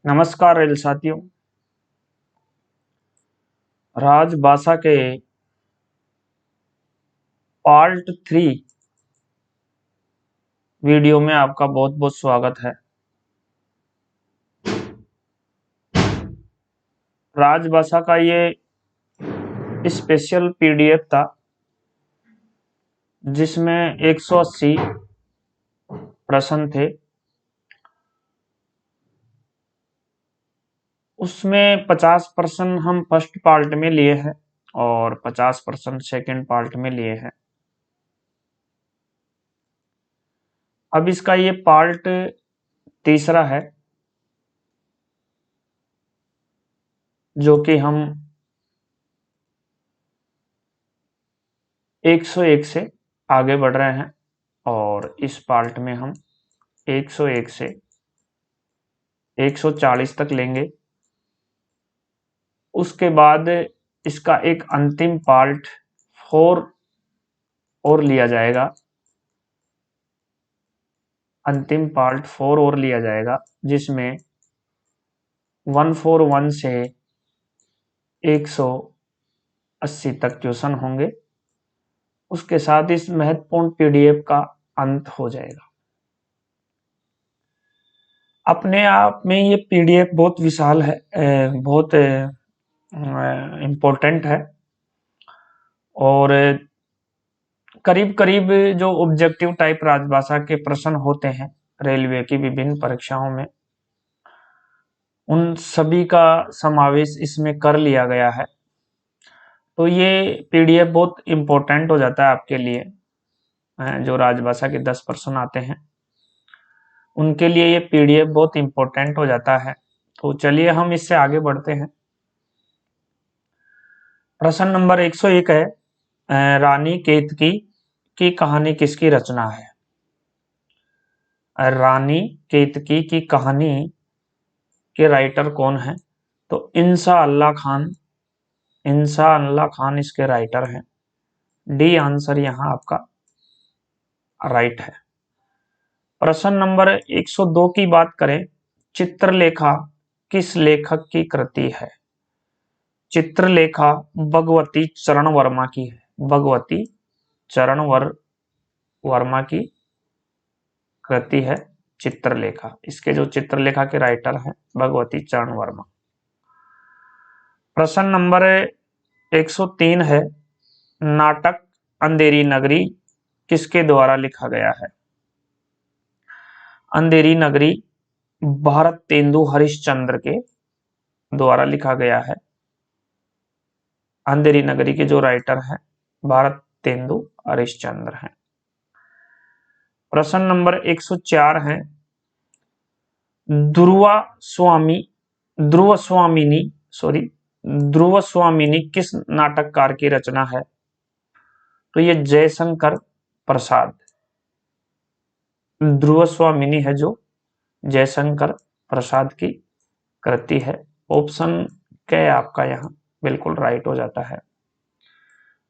नमस्कार रेल साथियों। राजभाषा के पार्ट 3 वीडियो में आपका बहुत बहुत स्वागत है। राजभाषा का ये स्पेशल पीडीएफ था जिसमें 180 प्रश्न थे। उसमें 50 प्रश्न हम फर्स्ट पार्ट में लिए हैं और 50 प्रश्न सेकेंड पार्ट में लिए हैं। अब इसका ये पार्ट तीसरा है जो कि हम 101 से आगे बढ़ रहे हैं और इस पार्ट में हम 101 से 140 तक लेंगे। उसके बाद इसका एक अंतिम पार्ट 4 और लिया जाएगा। अंतिम पार्ट 4 और लिया जाएगा जिसमें 141 से 180 तक क्वेश्चन होंगे। उसके साथ इस महत्वपूर्ण पीडीएफ का अंत हो जाएगा। अपने आप में ये पीडीएफ बहुत विशाल है, बहुत इम्पोर्टेंट है और करीब करीब जो ऑब्जेक्टिव टाइप राजभाषा के प्रश्न होते हैं रेलवे की विभिन्न परीक्षाओं में, उन सभी का समावेश इसमें कर लिया गया है। तो ये पीडीएफ बहुत इम्पोर्टेंट हो जाता है आपके लिए। जो राजभाषा के 10 प्रश्न आते हैं उनके लिए ये पीडीएफ बहुत इम्पोर्टेंट हो जाता है। तो चलिए हम इससे आगे बढ़ते हैं। प्रश्न नंबर 101 है, रानी केतकी की कहानी किसकी रचना है? रानी केतकी की कहानी के राइटर कौन है? तो इंसा अल्लाह खान इसके राइटर हैं। डी आंसर यहां आपका राइट है। प्रश्न नंबर 102 की बात करें, चित्रलेखा किस लेखक की कृति है? चित्रलेखा भगवती चरण वर्मा की है। भगवती चरण वर्मा की कृति है चित्रलेखा। इसके जो चित्रलेखा के राइटर हैं भगवती चरण वर्मा। प्रश्न नंबर 103 है, नाटक अंधेरी नगरी किसके द्वारा लिखा गया है? अंधेरी नगरी भारतेंदु हरिश्चंद्र के द्वारा लिखा गया है। अंधेरी नगरी के जो राइटर हैं भारतेंदु हरिश्चंद्र हैं। प्रश्न नंबर 104 है, ध्रुव स्वामिनी किस नाटककार की रचना है? तो ये जयशंकर प्रसाद। ध्रुव स्वामिनी है जो जयशंकर प्रसाद की कृति है। ऑप्शन क्या है आपका यहां बिल्कुल राइट हो जाता है।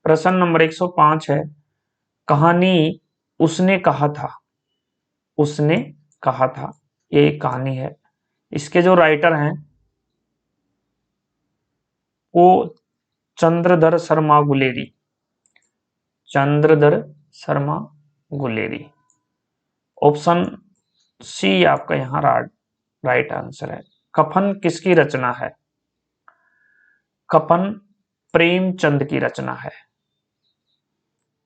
प्रश्न नंबर 105 है, कहानी उसने कहा था। उसने कहा था ये एक कहानी है। इसके जो राइटर हैं वो चंद्रधर शर्मा गुलेरी। चंद्रधर शर्मा गुलेरी। ऑप्शन सी आपका यहां राइट आंसर है। कफन किसकी रचना है? कफन प्रेमचंद की रचना है।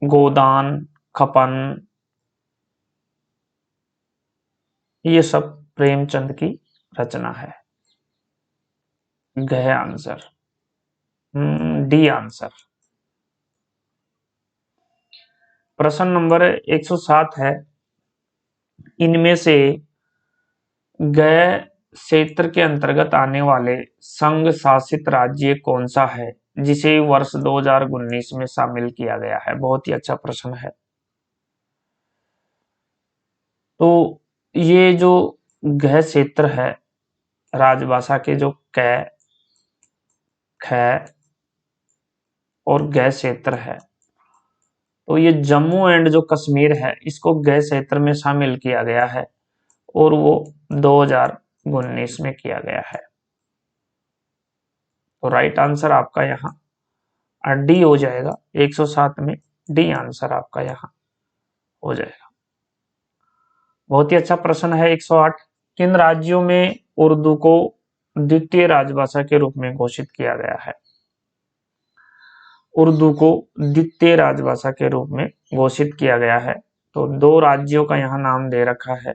गोदान, खपन, ये सब प्रेमचंद की रचना है। गह आंसर, डी आंसर। प्रश्न नंबर 107 है, इनमें से गय क्षेत्र के अंतर्गत आने वाले संघ शासित राज्य कौन सा है जिसे वर्ष 2019 में शामिल किया गया है? बहुत ही अच्छा प्रश्न है। तो ये जो गह क्षेत्र है राजभाषा के जो कै, ख और गह क्षेत्र है, तो ये जम्मू एंड जो कश्मीर है इसको गह क्षेत्र में शामिल किया गया है और वो 2019 19 में किया गया है। तो राइट आंसर आपका यहाँ डी हो जाएगा। 107 में डी आंसर आपका यहाँ हो जाएगा। बहुत ही अच्छा प्रश्न है। 108, किन राज्यों में उर्दू को द्वितीय राजभाषा के रूप में घोषित किया गया है? उर्दू को द्वितीय राजभाषा के रूप में घोषित किया गया है। तो 2 राज्यों का यहाँ नाम दे रखा है।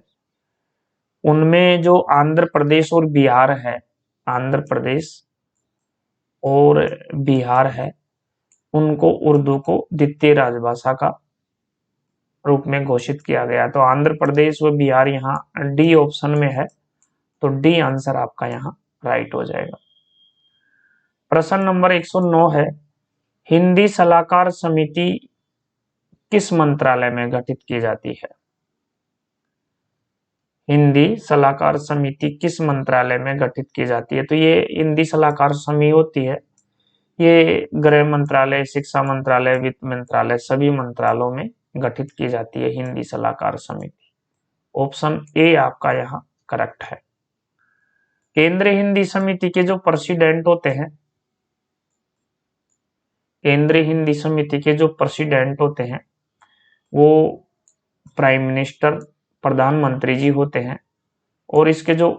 उनमें जो आंध्र प्रदेश और बिहार है, आंध्र प्रदेश और बिहार है, उनको उर्दू को द्वितीय राजभाषा का रूप में घोषित किया गया। तो आंध्र प्रदेश व बिहार यहाँ डी ऑप्शन में है। तो डी आंसर आपका यहाँ राइट हो जाएगा। प्रश्न नंबर 109 है, हिंदी सलाहकार समिति किस मंत्रालय में गठित की जाती है? हिंदी सलाहकार समिति किस मंत्रालय में गठित की जाती है? तो ये हिंदी सलाहकार समिति होती है, ये गृह मंत्रालय, शिक्षा मंत्रालय, वित्त मंत्रालय, सभी मंत्रालयों में गठित की जाती है हिंदी सलाहकार समिति। ऑप्शन ए आपका यहाँ करेक्ट है। केंद्रीय हिंदी समिति के जो प्रेसिडेंट होते हैं, केंद्रीय हिंदी समिति के जो प्रेसिडेंट होते हैं वो प्राइम मिनिस्टर, प्रधानमंत्री जी होते हैं, और इसके जो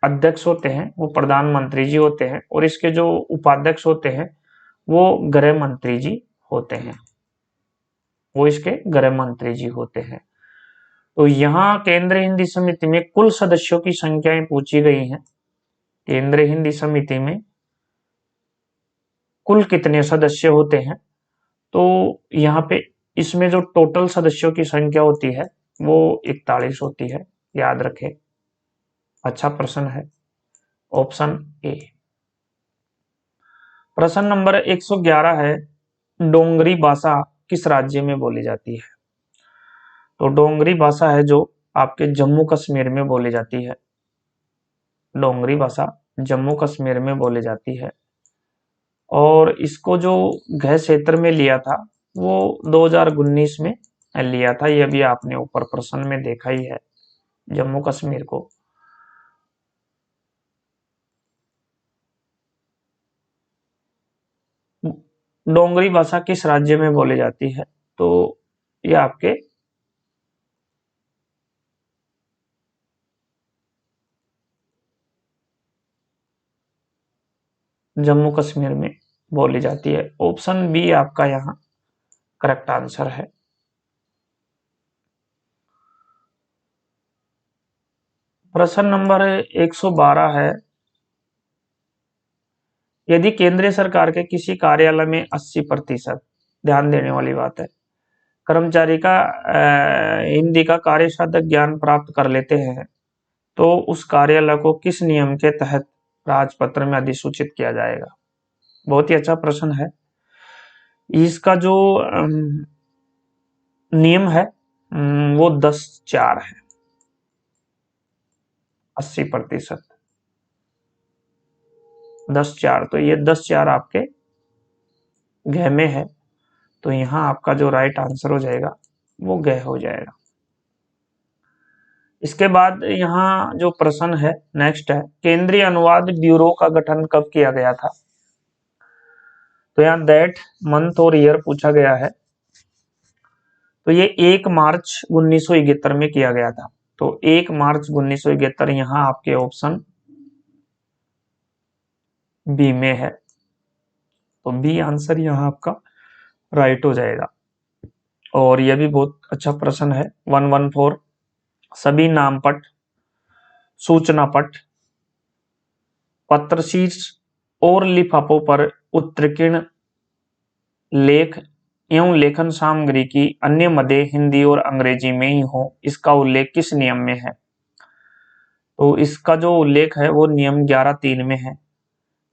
अध्यक्ष होते हैं वो प्रधानमंत्री जी होते हैं, और इसके जो उपाध्यक्ष होते हैं वो गृह मंत्री जी होते हैं, वो इसके गृह मंत्री जी होते हैं। तो यहाँ केंद्रीय हिंदी समिति में कुल सदस्यों की संख्याएं पूछी गई हैं। केंद्रीय हिंदी समिति में कुल कितने सदस्य होते हैं? तो यहाँ पे इसमें जो टोटल सदस्यों की संख्या होती है वो 41 होती है, याद रखें। अच्छा प्रश्न है, ऑप्शन ए। प्रश्न नंबर 111 है, डोंगरी भाषा किस राज्य में बोली जाती है? तो डोंगरी भाषा है जो आपके जम्मू कश्मीर में बोली जाती है। डोंगरी भाषा जम्मू कश्मीर में बोली जाती है, और इसको जो गृह क्षेत्र में लिया था वो 2019 में लिया था। ये भी आपने ऊपर प्रश्न में देखा ही है, जम्मू कश्मीर को। डोंगरी भाषा किस राज्य में बोली जाती है? तो ये आपके जम्मू कश्मीर में बोली जाती है। ऑप्शन बी आपका यहाँ करेक्ट आंसर है। प्रश्न नंबर 112 है, यदि केंद्रीय सरकार के किसी कार्यालय में 80%, ध्यान देने वाली बात है, कर्मचारी का हिंदी का कार्यसाधक ज्ञान प्राप्त कर लेते हैं, तो उस कार्यालय को किस नियम के तहत राजपत्र में अधिसूचित किया जाएगा? बहुत ही अच्छा प्रश्न है। इसका जो नियम है वो 10/4 है। 80%, 10/4, तो ये 10/4 आपके घ में है। तो यहाँ आपका जो राइट आंसर हो जाएगा वो घ हो जाएगा। इसके बाद यहाँ जो प्रश्न है नेक्स्ट है, केंद्रीय अनुवाद ब्यूरो का गठन कब किया गया था? तो यहाँ दैट, मंथ और ईयर पूछा गया है। तो ये 1 मार्च 1971 में किया गया था। तो 1 मार्च 1971 यहाँ आपके ऑप्शन बी में है। तो बी आंसर यहाँ आपका राइट हो जाएगा। और यह भी बहुत अच्छा प्रश्न है। 114, सभी नामपट, सूचना पट, पत्र शीर्ष और लिफाफों पर उत्कीर्ण लेख एवं लेखन सामग्री की अन्य मदे हिंदी और अंग्रेजी में ही हो, इसका उल्लेख किस नियम में है? तो इसका जो उल्लेख है वो नियम 11(3) में है।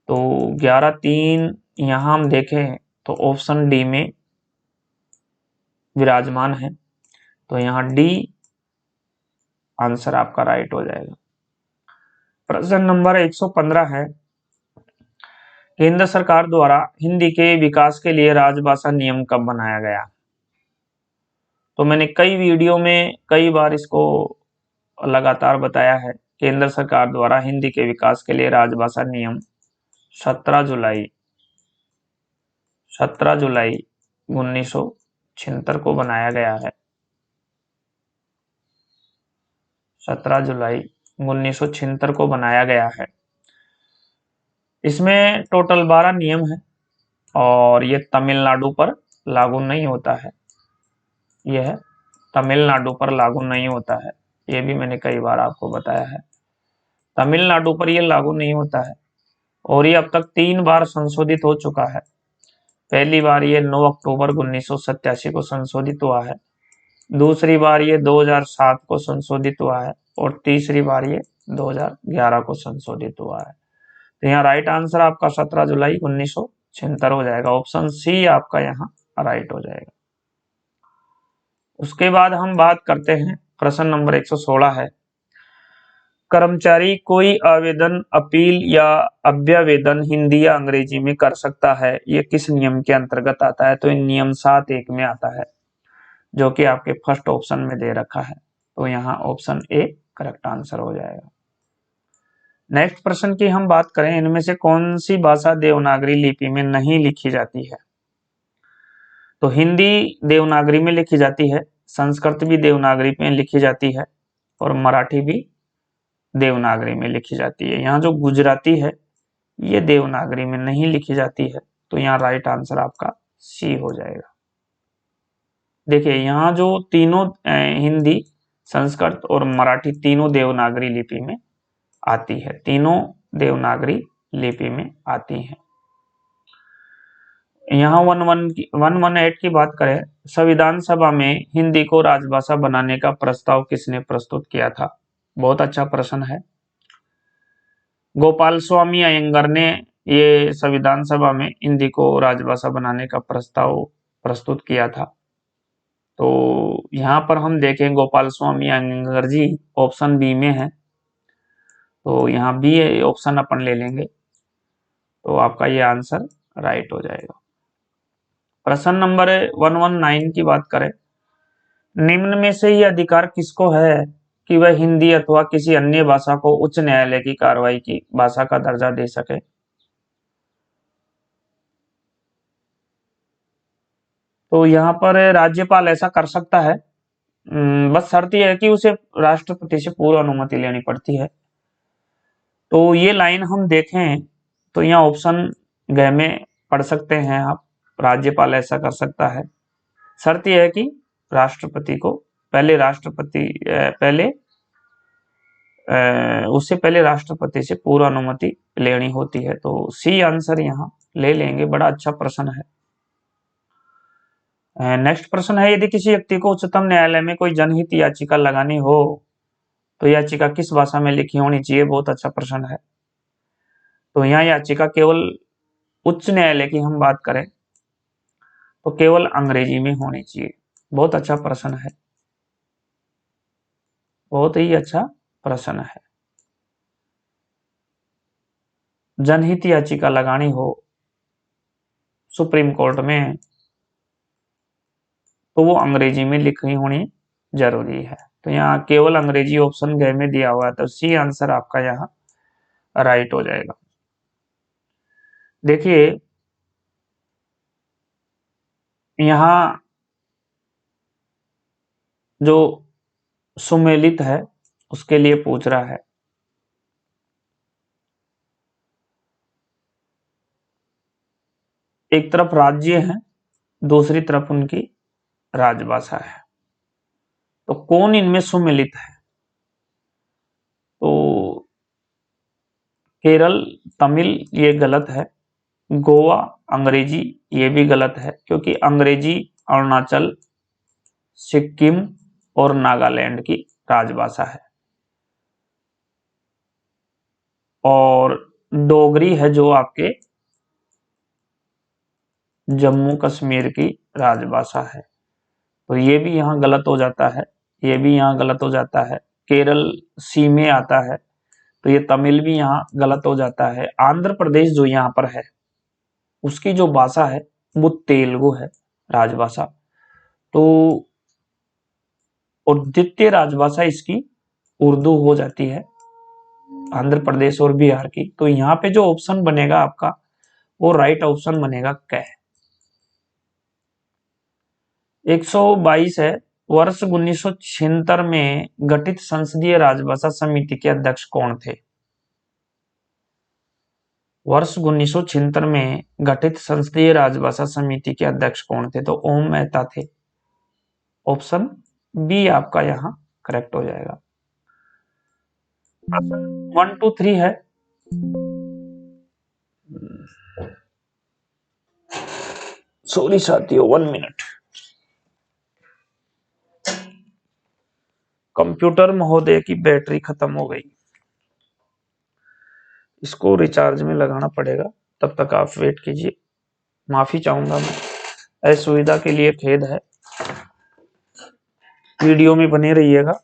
तो 11(3) यहाँ हम देखें तो ऑप्शन डी में विराजमान है। तो यहाँ डी आंसर आपका राइट हो जाएगा। प्रश्न नंबर 115 है, केंद्र सरकार द्वारा हिंदी के विकास के लिए राजभाषा नियम कब बनाया गया? तो मैंने कई वीडियो में कई बार इसको लगातार बताया है केंद्र सरकार द्वारा हिंदी के विकास के लिए राजभाषा नियम 17 जुलाई 1976 को बनाया गया है। 17 जुलाई 1976 को बनाया गया है। इसमें टोटल 12 नियम है और ये तमिलनाडु पर लागू नहीं होता है। यह तमिलनाडु पर लागू नहीं होता है, ये भी मैंने कई बार आपको बताया है। तमिलनाडु पर यह लागू नहीं होता है और ये अब तक 3 बार संशोधित हो चुका है। पहली बार ये 9 अक्टूबर 1987 को संशोधित हुआ है, दूसरी बार ये 2007 को संशोधित हुआ है और तीसरी बार ये 2011 को संशोधित हुआ है। तो यहाँ राइट आंसर आपका 17 जुलाई 1976 हो जाएगा। ऑप्शन सी आपका यहाँ राइट हो जाएगा। उसके बाद हम बात करते हैं, प्रश्न नंबर 116 है, कर्मचारी कोई आवेदन, अपील या अभ्यावेदन हिंदी या अंग्रेजी में कर सकता है, ये किस नियम के अंतर्गत आता है? तो इन नियम 7(1) में आता है, जो कि आपके फर्स्ट ऑप्शन में दे रखा है। तो यहाँ ऑप्शन ए करेक्ट आंसर हो जाएगा। नेक्स्ट प्रश्न की हम बात करें, इनमें से कौन सी भाषा देवनागरी लिपि में नहीं लिखी जाती है? तो हिंदी देवनागरी में लिखी जाती है, संस्कृत भी देवनागरी में लिखी जाती है और मराठी भी देवनागरी में लिखी जाती है। यहाँ जो गुजराती है ये देवनागरी में नहीं लिखी जाती है, तो यहाँ राइट आंसर आपका सी हो जाएगा। देखिए यहाँ जो तीनों हिंदी, संस्कृत और मराठी तीनों देवनागरी लिपि में आती है, तीनों देवनागरी लिपि में आती हैं। यहाँ 118 की बात करें, संविधान सभा में हिंदी को राजभाषा बनाने का प्रस्ताव किसने प्रस्तुत किया था? बहुत अच्छा प्रश्न है। गोपाल स्वामी अयंगर ने ये संविधान सभा में हिंदी को राजभाषा बनाने का प्रस्ताव प्रस्तुत किया था। तो यहाँ पर हम देखें गोपाल स्वामी अयंगर जी ऑप्शन बी में है, तो यहाँ बी ऑप्शन अपन ले लेंगे, तो आपका ये आंसर राइट हो जाएगा। प्रश्न नंबर 119 की बात करें, निम्न में से ये अधिकार किसको है कि वह हिंदी अथवा किसी अन्य भाषा को उच्च न्यायालय की कार्रवाई की भाषा का दर्जा दे सके? तो यहाँ पर राज्यपाल ऐसा कर सकता है, बस शर्त यह है कि उसे राष्ट्रपति से पूर्व अनुमति लेनी पड़ती है। तो ये लाइन हम देखें तो यहाँ ऑप्शन ग में पढ़ सकते हैं आप, राज्यपाल ऐसा कर सकता है। शर्त यह है कि राष्ट्रपति को उससे पहले राष्ट्रपति से पूर्व अनुमति लेनी होती है। तो सी आंसर यहाँ ले लेंगे। बड़ा अच्छा प्रश्न है। नेक्स्ट प्रश्न है, यदि किसी व्यक्ति को उच्चतम न्यायालय में कोई जनहित याचिका लगानी हो तो याचिका किस भाषा में लिखी होनी चाहिए? बहुत अच्छा प्रश्न है। तो यहाँ याचिका केवल उच्च न्यायालय की हम बात करें तो केवल अंग्रेजी में होनी चाहिए। बहुत अच्छा प्रश्न है, बहुत ही अच्छा प्रश्न है। जनहित याचिका लगानी हो सुप्रीम कोर्ट में तो वो अंग्रेजी में लिखी होनी जरूरी है। तो यहाँ केवल अंग्रेजी ऑप्शन ग में दिया हुआ है, तो सी आंसर आपका यहाँ राइट हो जाएगा। देखिए यहाँ जो सुमेलित है उसके लिए पूछ रहा है। एक तरफ राज्य है, दूसरी तरफ उनकी राजभाषा है, तो कौन इनमें सुमेलित है? तो केरल तमिल ये गलत है, गोवा अंग्रेजी ये भी गलत है, क्योंकि अंग्रेजी अरुणाचल, सिक्किम और नागालैंड की राजभाषा है, और डोगरी है जो आपके जम्मू कश्मीर की राजभाषा है। तो ये भी यहाँ गलत हो जाता है, ये भी यहाँ गलत हो जाता है। केरल सी में आता है, तो ये तमिल भी यहाँ गलत हो जाता है। आंध्र प्रदेश जो यहाँ पर है उसकी जो भाषा है वो तेलुगु है राजभाषा, तो और द्वितीय राजभाषा इसकी उर्दू हो जाती है। आंध्र प्रदेश और बिहार की। तो यहाँ पे जो ऑप्शन बनेगा आपका वो राइट ऑप्शन बनेगा क। 122 है, वर्ष 1976 में गठित संसदीय राजभाषा समिति के अध्यक्ष कौन थे? वर्ष 1976 में गठित संसदीय राजभाषा समिति के अध्यक्ष कौन थे? तो ओम मेहता थे। ऑप्शन बी आपका यहाँ करेक्ट हो जाएगा। 1 2 3 है। सॉरी साथियों, 1 मिनट। कंप्यूटर महोदय की बैटरी खत्म हो गई, इसको रिचार्ज में लगाना पड़ेगा, तब तक आप वेट कीजिए। माफी चाहूंगा मैं, असुविधा के लिए खेद है। वीडियो में बने रहिएगा।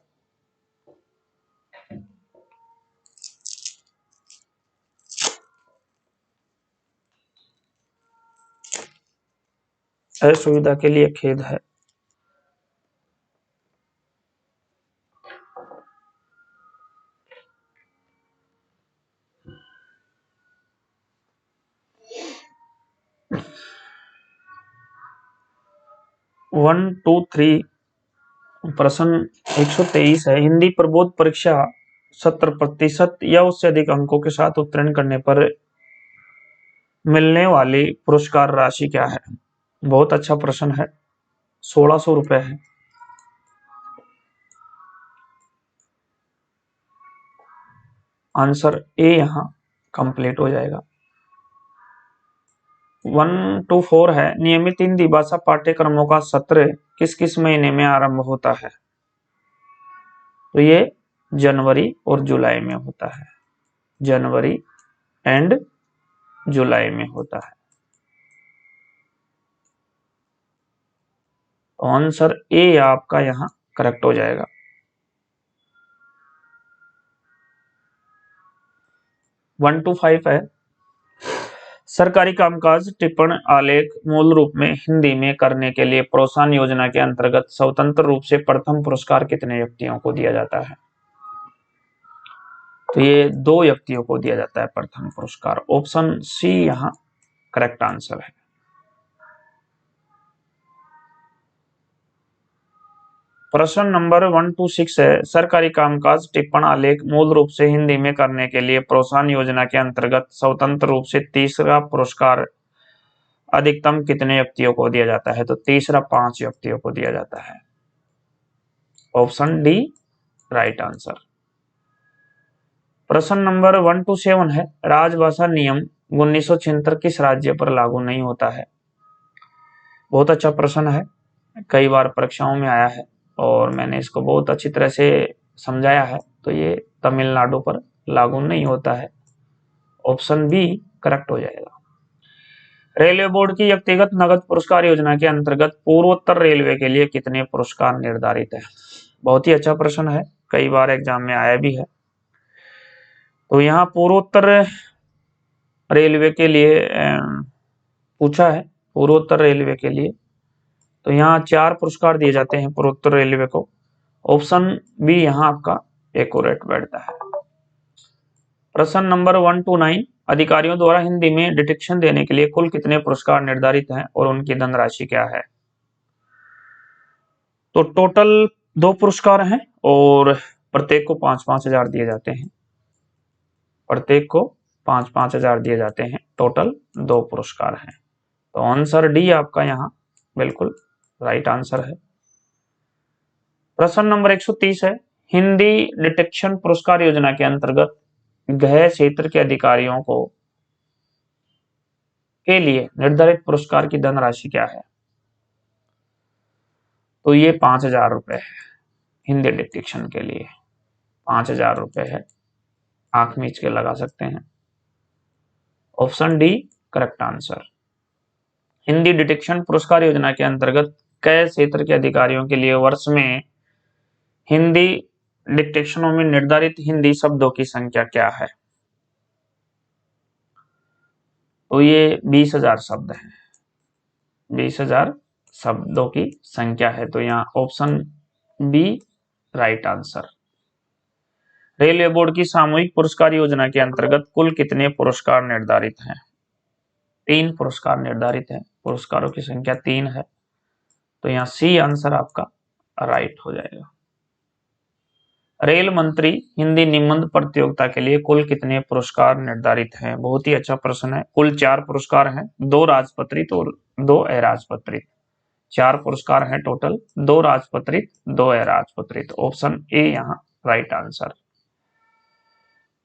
असुविधा के लिए खेद है। वन टू थ्री प्रश्न 123 है। हिंदी प्रबोध परीक्षा 70% या उससे अधिक अंकों के साथ उत्तीर्ण करने पर मिलने वाली पुरस्कार राशि क्या है? बहुत अच्छा प्रश्न है। 1600 रुपए है। आंसर ए यहां कंप्लीट हो जाएगा। 1 2 4 है। नियमित हिंदी भाषा पाठ्यक्रमों का सत्र किस किस महीने में आरंभ होता है? तो ये जनवरी और जुलाई में होता है। जनवरी एंड जुलाई में होता है। तो आंसर ए आपका यहां करेक्ट हो जाएगा। 1 2 5 है। सरकारी कामकाज टिप्पण आलेख मूल रूप में हिंदी में करने के लिए प्रोत्साहन योजना के अंतर्गत स्वतंत्र रूप से प्रथम पुरस्कार कितने व्यक्तियों को दिया जाता है? तो ये 2 व्यक्तियों को दिया जाता है प्रथम पुरस्कार। ऑप्शन सी यहां करेक्ट आंसर है। प्रश्न नंबर 126 है। सरकारी कामकाज टिप्पण आलेख मूल रूप से हिंदी में करने के लिए प्रोत्साहन योजना के अंतर्गत स्वतंत्र रूप से तीसरा पुरस्कार अधिकतम कितने व्यक्तियों को दिया जाता है? तो तीसरा 5 व्यक्तियों को दिया जाता है। Option D right answer. प्रश्न नंबर 127 है। राजभाषा नियम 1976 किस राज्य पर लागू नहीं होता है? बहुत अच्छा प्रश्न है, कई बार परीक्षाओं में आया है और मैंने इसको बहुत अच्छी तरह से समझाया है। तो ये तमिलनाडु पर लागू नहीं होता है। ऑप्शन बी करेक्ट हो जाएगा। रेलवे बोर्ड की व्यक्तिगत नगद पुरस्कार योजना के अंतर्गत पूर्वोत्तर रेलवे के लिए कितने पुरस्कार निर्धारित है? बहुत ही अच्छा प्रश्न है, कई बार एग्जाम में आया भी है। तो यहाँ पूर्वोत्तर रेलवे के लिए पूछा है। पूर्वोत्तर रेलवे के लिए तो यहाँ 4 पुरस्कार दिए जाते हैं पूर्वोत्तर रेलवे को। ऑप्शन बी यहाँ आपका एक्यूरेट बैठता है। प्रश्न नंबर 129। अधिकारियों द्वारा हिंदी में डिटेक्शन देने के लिए कुल कितने पुरस्कार निर्धारित हैं और उनकी धनराशि क्या है? तो टोटल 2 पुरस्कार हैं और प्रत्येक को 5-5 हजार दिए जाते हैं। प्रत्येक को 5-5 हजार दिए जाते हैं। टोटल 2 पुरस्कार हैं। तो आंसर डी आपका यहाँ बिल्कुल राइट आंसर है। प्रश्न नंबर 130 है। हिंदी डिटेक्शन पुरस्कार योजना के अंतर्गत गृह क्षेत्र के अधिकारियों को के लिए निर्धारित पुरस्कार की धनराशि क्या है? तो ये 5,000 रुपए है। हिंदी डिटेक्शन के लिए 5,000 रुपए है। आंख मीच के लगा सकते हैं। Option D correct answer. Hindi detection पुरस्कार योजना के अंतर्गत कै क्षेत्र के अधिकारियों के लिए वर्ष में हिंदी डिटेक्शनों में निर्धारित हिंदी शब्दों की संख्या क्या है? तो ये 20,000 शब्द हैं। 20,000 शब्दों की संख्या है। तो यहाँ option B right answer. Railway board की सामूहिक पुरस्कार योजना के अंतर्गत कुल कितने पुरस्कार निर्धारित हैं? 3 पुरस्कार निर्धारित हैं। पुरस्कारों की संख्या 3 है, तो यहाँ सी आंसर आपका राइट हो जाएगा। रेल मंत्री हिंदी निबंध प्रतियोगिता के लिए कुल कितने पुरस्कार निर्धारित हैं? बहुत ही अच्छा प्रश्न है। कुल 4 पुरस्कार हैं, 2 राजपत्रित और 2 अराजपत्रित। 4 पुरस्कार हैं टोटल, 2 राजपत्रित, 2 अराजपत्रित। ऑप्शन ए यहाँ राइट आंसर।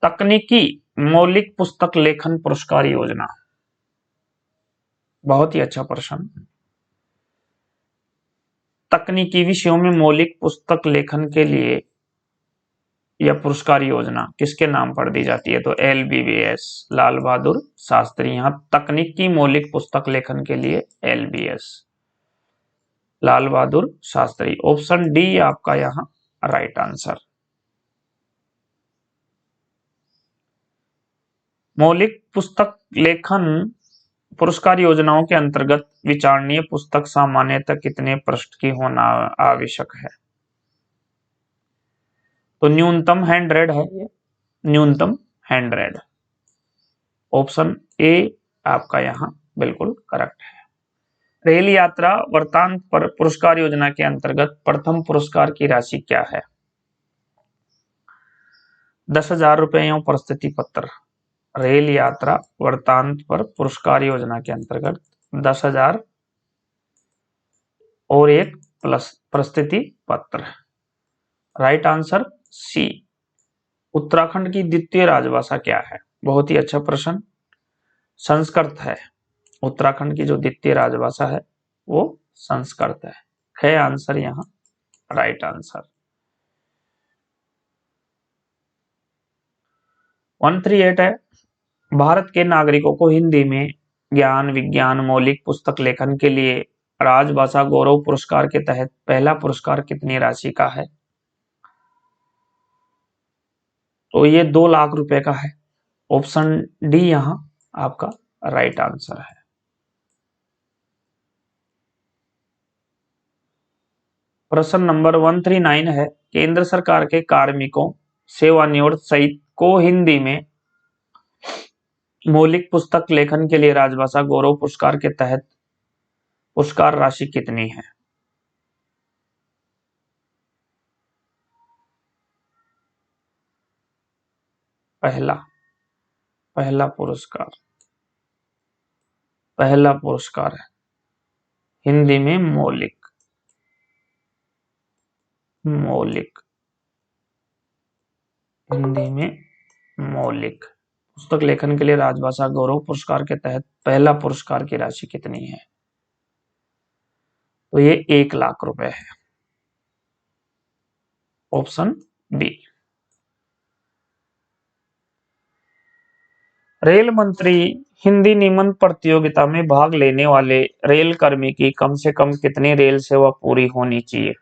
तकनीकी मौलिक पुस्तक लेखन पुरस्कार योजना, बहुत ही अच्छा प्रश्न। तकनीकी विषयों में मौलिक पुस्तक लेखन के लिए यह पुरस्कार योजना किसके नाम पर दी जाती है? तो LBS, लाल बहादुर शास्त्री। यहाँ तकनीकी मौलिक पुस्तक लेखन के लिए LBS, Lal Bahadur Shastri. Option D आपका यहाँ राइट आंसर। मौलिक पुस्तक लेखन पुरस्कार योजनाओं के अंतर्गत विचारणीय पुस्तक सामान्यतः कितने पृष्ठ की होना आवश्यक है? तो न्यूनतम 100 है, ये न्यूनतम 100। ऑप्शन ए आपका यहाँ बिल्कुल करेक्ट है। रेल यात्रा वृत्तांत पर पुरस्कार योजना के अंतर्गत प्रथम पुरस्कार की राशि क्या है? 10,000 रुपए एवं प्रस्तुति पत्र। रेल यात्रा वृत्तांत पर पुरस्कार योजना के अंतर्गत 10,000 और एक प्लस प्रस्तुति पत्र। Right answer C. उत्तराखंड की द्वितीय राजभाषा क्या है? बहुत ही अच्छा प्रश्न। संस्कृत है। उत्तराखंड की जो द्वितीय राजभाषा है वो संस्कृत है। है आंसर यहाँ राइट आंसर। 138 है, भारत के नागरिकों को हिंदी में ज्ञान विज्ञान मौलिक पुस्तक लेखन के लिए राजभाषा गौरव पुरस्कार के तहत पहला पुरस्कार कितनी राशि का है? तो ये 2 लाख रुपए का है। ऑप्शन डी यहाँ आपका राइट आंसर है। प्रश्न नंबर 139 है, केंद्र सरकार के कार्मिकों सेवानिवृत्त सहित को हिंदी में मौलिक पुस्तक लेखन के लिए राजभाषा गौरव पुरस्कार के तहत पुरस्कार राशि कितनी है? पहला पुरस्कार है हिंदी में मौलिक हिंदी में मौलिक पुस्तक लेखन के लिए राजभाषा गौरव पुरस्कार के तहत पहला पुरस्कार की राशि कितनी है? तो ये 1 लाख रुपए है। Option B. रेल मंत्री हिंदी निबंध प्रतियोगिता में भाग लेने वाले रेल कर्मी की कम से कम कितनी रेल सेवा पूरी होनी चाहिए?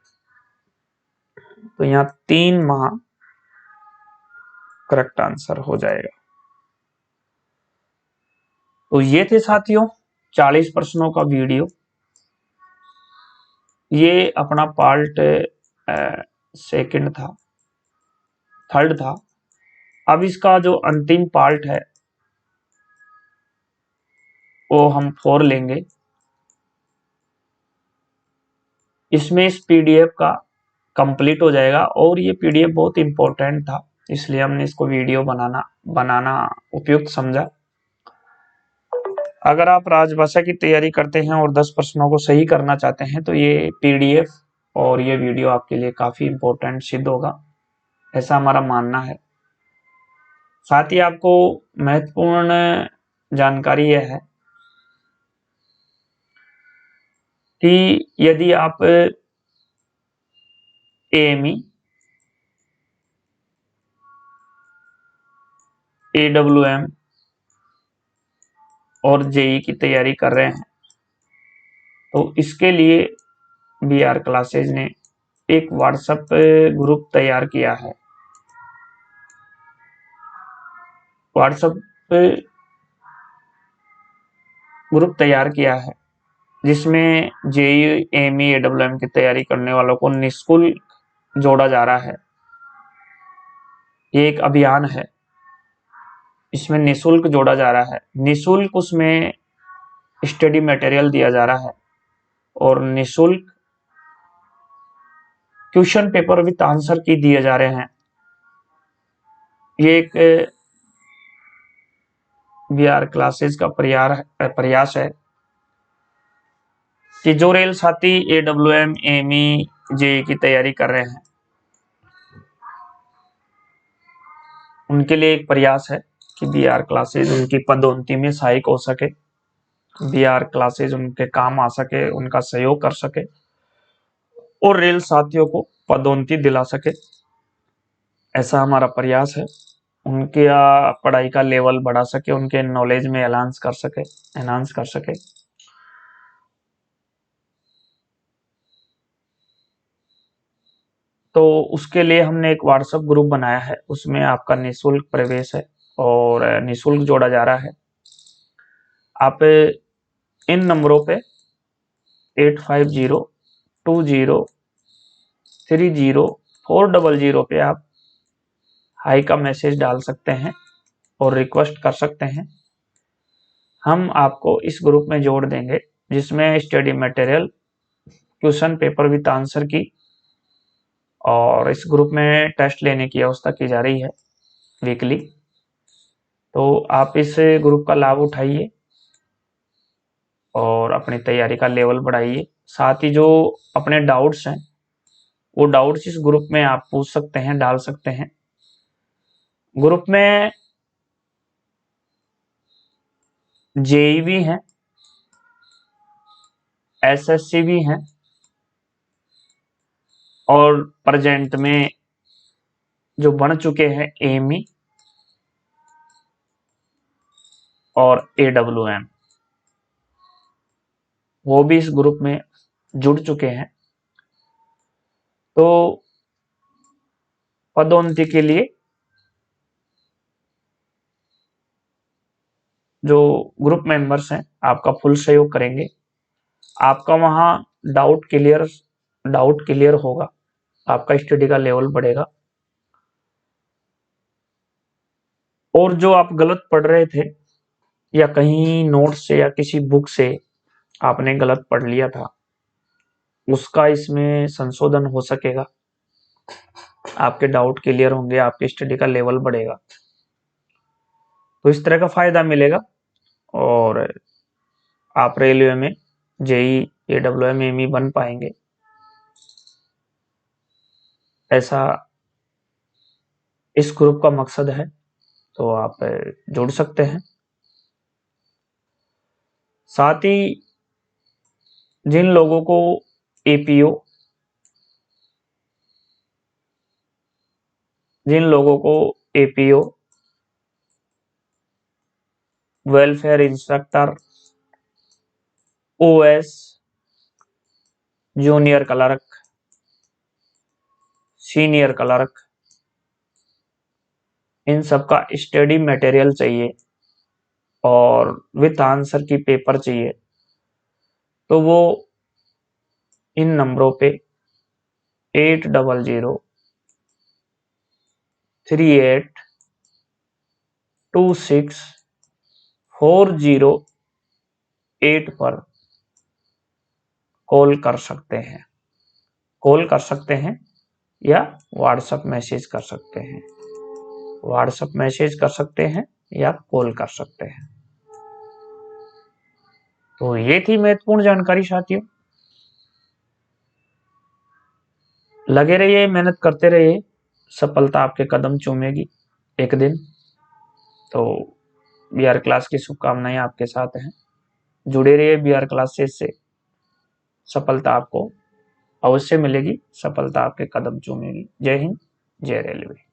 तो यहाँ 3 माह करेक्ट आंसर हो जाएगा। तो ये थे साथियों 40 प्रश्नों का वीडियो। ये अपना पार्ट सेकंड था, थर्ड था। अब इसका जो अंतिम पार्ट है वो हम 4 लेंगे। इसमें इस पीडीएफ का कंप्लीट हो जाएगा और ये पीडीएफ बहुत इंपॉर्टेंट था, इसलिए हमने इसको वीडियो बनाना उपयुक्त समझा। अगर आप राजभाषा की तैयारी करते हैं और 10 प्रश्नों को सही करना चाहते हैं तो ये पीडीएफ और ये वीडियो आपके लिए काफी इंपॉर्टेंट सिद्ध होगा, ऐसा हमारा मानना है। साथ ही आपको महत्वपूर्ण जानकारी यह है कि यदि आप एएमई, AWM और जेई की तैयारी कर रहे हैं तो इसके लिए BR क्लासेज ने एक व्हाट्सएप ग्रुप तैयार किया है। व्हाट्सएप ग्रुप तैयार किया है जिसमें जेई एएमई AWM की तैयारी करने वालों को निःशुल्क जोड़ा जा रहा है। ये एक अभियान है, इसमें निःशुल्क जोड़ा जा रहा है, निःशुल्क उसमें स्टडी मटेरियल दिया जा रहा है और निःशुल्क क्वेश्चन पेपर विद आंसर की दिए जा रहे हैं। ये एक VR क्लासेस का प्रयास है कि जो रेल साथी AWM, AME, JEE की तैयारी कर रहे हैं उनके लिए एक प्रयास है कि VR क्लासेज उनकी पदोन्नति में सहायक हो सके, VR क्लासेज उनके काम आ सके, उनका सहयोग कर सके और रेल साथियों को पदोन्नति दिला सके, ऐसा हमारा प्रयास है। उनके पढ़ाई का लेवल बढ़ा सके, उनके नॉलेज में एनहांस कर सके। तो उसके लिए हमने एक व्हाट्सएप ग्रुप बनाया है, उसमें आपका निःशुल्क प्रवेश है और निःशुल्क जोड़ा जा रहा है। आप इन नंबरों पे 8502030400 पे आप हाई का मैसेज डाल सकते हैं और रिक्वेस्ट कर सकते हैं। हम आपको इस ग्रुप में जोड़ देंगे जिसमें study material, question paper with answer की, और इस ग्रुप में टेस्ट लेने की व्यवस्था की जा रही है वीकली। तो आप इस ग्रुप का लाभ उठाइए और अपनी तैयारी का लेवल बढ़ाइए। साथ ही जो अपने डाउट्स हैं वो डाउट्स इस ग्रुप में आप पूछ सकते हैं, डाल सकते हैं। ग्रुप में JEE भी हैं, SSC भी हैं और प्रेजेंट में जो बन चुके हैं AME और AWM, वो भी इस ग्रुप में जुड़ चुके हैं। तो पदोन्नति के लिए जो ग्रुप मेंबर्स हैं आपका फुल सहयोग करेंगे। आपका वहां डाउट क्लियर होगा, आपका स्टडी का लेवल बढ़ेगा। और जो आप गलत पढ़ रहे थे या कहीं नोट से या किसी बुक से आपने गलत पढ़ लिया था, उसका इसमें संशोधन हो सकेगा, आपके डाउट क्लियर होंगे, आपके स्टडी का लेवल बढ़ेगा। तो इस तरह का फायदा मिलेगा और आप रेलवे में JEE, AWM, AME बन पाएंगे, ऐसा इस ग्रुप का मकसद है। तो आप जुड़ सकते हैं। साथ ही जिन लोगों को APO, welfare instructor, OS, junior clerk, senior clerk, इन सब का स्टडी मटेरियल चाहिए और विथ आंसर की पेपर चाहिए, तो वो इन नंबरों पे 800038264008 पर कॉल कर सकते हैं या व्हाट्सएप मैसेज कर सकते हैं, या कॉल कर सकते हैं। तो ये थी महत्वपूर्ण जानकारी साथियों। लगे रहिए, मेहनत करते रहिए, सफलता आपके कदम चूमेगी एक दिन। तो VR क्लास की शुभकामनाएं आपके साथ हैं। जुड़े रहिए VR क्लासेस से, सफलता आपको अवश्य मिलेगी, सफलता आपके कदम चूमेगी। जय हिंद, जय रेलवे।